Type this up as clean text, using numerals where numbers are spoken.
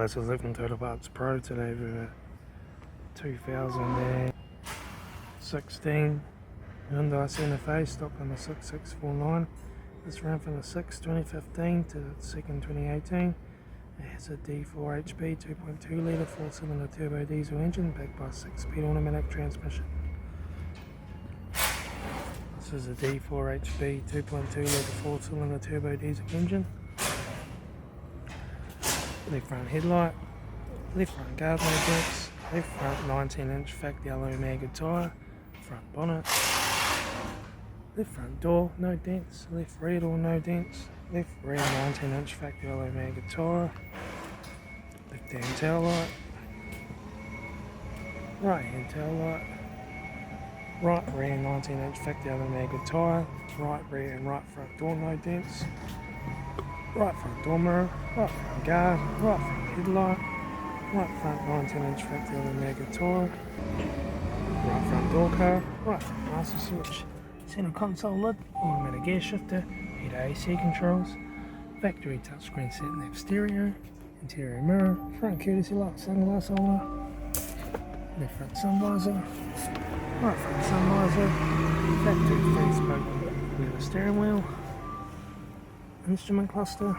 guys, I was looking Total Parts Pro today for 2016 Hyundai Santa Fe, stock number 6649. This ran from the 6th 2015 to the 2nd 2018. It has a D4 HP 2.2 litre 4-cylinder turbo diesel engine backed by a 6-speed automatic transmission. This is a D4 HP 2.2 litre 4-cylinder turbo diesel engine. Left front headlight, left front guard no dents, left front 19-inch factory yellow maggot tyre, front bonnet, left front door no dents, left rear door no dents, left rear 19-inch factory yellow maggot tyre, left hand tail light, right hand tail light, right rear 19-inch factory yellow maggot tyre, right rear and right front door no dents, right front door mirror, right front guard, right front headlight, right front 19-inch factory yellow maggot tyre, right front door card, right front master switch, centre console lid, automatic gear shifter, heater AC controls, factory touchscreen sat nav stereo, interior mirror, front courtesy lock sunglass holder, left front sun visor, right front sun visor, factory 3-spoke leather steering wheel, instrument cluster,